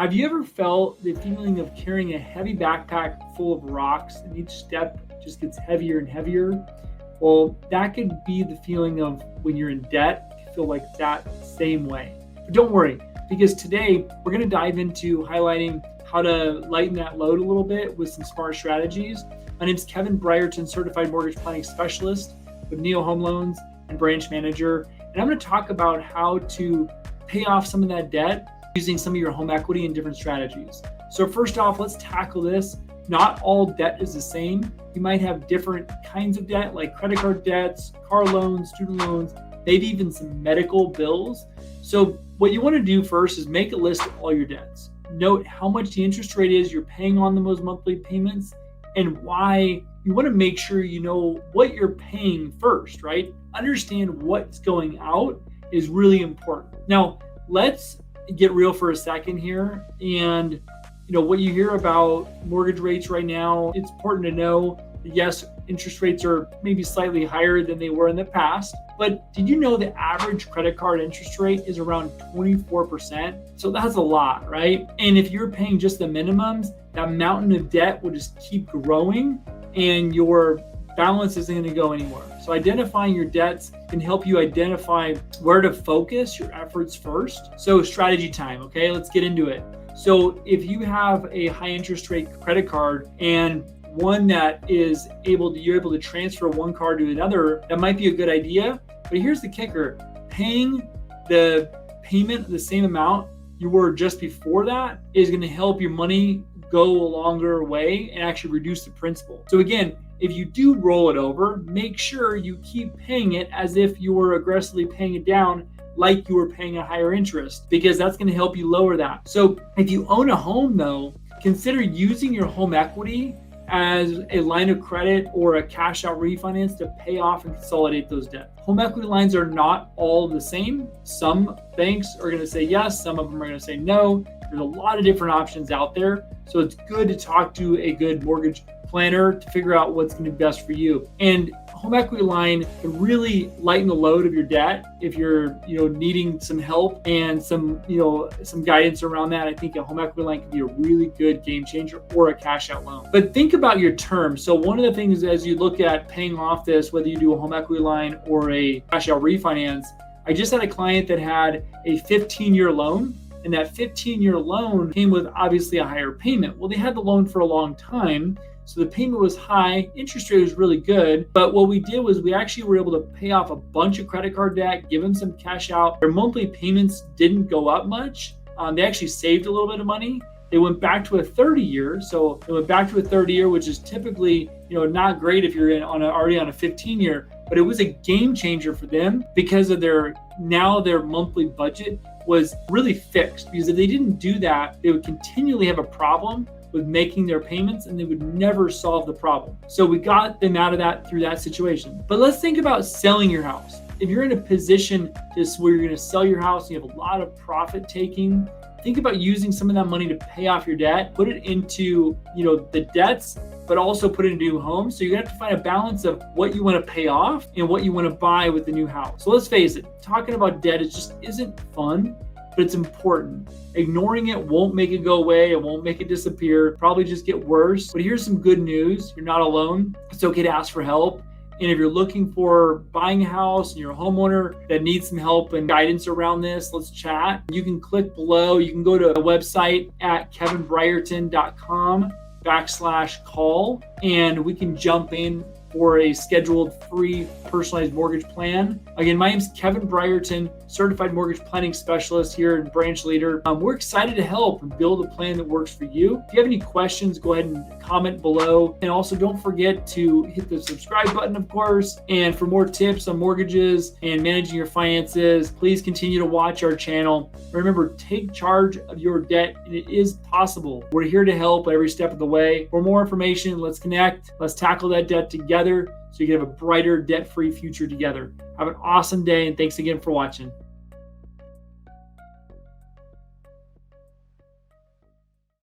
Have you ever felt the feeling of carrying a heavy backpack full of rocks and each step just gets heavier and heavier? Well, that could be the feeling of when you're in debt. You feel like that same way. But don't worry, because today we're going to dive into highlighting how to lighten that load a little bit with some smart strategies. My name is Kevin Brierton, Certified Mortgage Planning Specialist with Neo Home Loans and Branch Manager. And I'm going to talk about how to pay off some of that debt using some of your home equity and different strategies. So first off, let's tackle this. Not all debt is the same. You might have different kinds of debt, like credit card debts, car loans, student loans, maybe even some medical bills. So what you want to do first is make a list of all your debts. Note how much the interest rate is you're paying on those monthly payments and why. You want to make sure you know what you're paying first, right? Understand what's going out is really important. Now, let's get real for a second here. And what you hear about mortgage rates right now, it's important to know that yes, interest rates are maybe slightly higher than they were in the past, but did you know the average credit card interest rate is around 24%? So that's a lot, right? And if you're paying just the minimums, that mountain of debt will just keep growing and your balance isn't going to go anywhere. So identifying your debts can help you identify where to focus your efforts first. So strategy time, okay? Let's get into it. So if you have a high interest rate credit card and one that is you're able to transfer one card to another, that might be a good idea. But here's the kicker. Paying the payment the same amount you were just before that is going to help your money go a longer way and actually reduce the principal. So again, if you do roll it over, make sure you keep paying it as if you were aggressively paying it down like you were paying a higher interest, because that's going to help you lower that. So if you own a home though, consider using your home equity as a line of credit or a cash out refinance to pay off and consolidate those debts. Home equity lines are not all the same. Some banks are going to say yes, some of them are going to say no. There's a lot of different options out there. So it's good to talk to a good mortgage planner to figure out what's going to be best for you. And home equity line can really lighten the load of your debt if you're needing some help and some guidance around that. I think a home equity line can be a really good game changer, or a cash out loan. But think about your terms. So one of the things as you look at paying off this, whether you do a home equity line or a cash out refinance, I just had a client that had a 15-year loan. And that 15-year loan came with obviously a higher payment. Well, they had the loan for a long time, so the payment was high, interest rate was really good. But what we did was we actually were able to pay off a bunch of credit card debt, give them some cash out. Their monthly payments didn't go up much. They actually saved a little bit of money. They went back to a 30-year. So they went back to a 30-year, which is typically not great if you're already on a 15-year. But it was a game changer for them because of their monthly budget was really fixed, because if they didn't do that, they would continually have a problem with making their payments and they would never solve the problem. So we got them out of that through that situation. But let's think about selling your house. If you're in a position where you're going to sell your house and you have a lot of profit taking, think about using some of that money to pay off your debt, put it into the debts, but also put it into a new home. So you're gonna have to find a balance of what you want to pay off and what you want to buy with the new house. So let's face it, talking about debt just isn't fun, but it's important. Ignoring it won't make it go away. It won't make it disappear. Probably just get worse. But here's some good news. You're not alone. It's okay to ask for help. And if you're looking for buying a house and you're a homeowner that needs some help and guidance around this, let's chat. You can click below. You can go to the website at kevinbrierton.com/call, and we can jump in for a scheduled free personalized mortgage plan. Again, my name is Kevin Brierton, Certified Mortgage Planning Specialist here in Branch Leader. We're excited to help and build a plan that works for you. If you have any questions, go ahead and comment below. And also don't forget to hit the subscribe button, of course. And for more tips on mortgages and managing your finances, please continue to watch our channel. Remember, take charge of your debt, and it is possible. We're here to help every step of the way. For more information, let's connect. Let's tackle that debt together so you can have a brighter, debt-free future together. Have an awesome day, and thanks again for watching.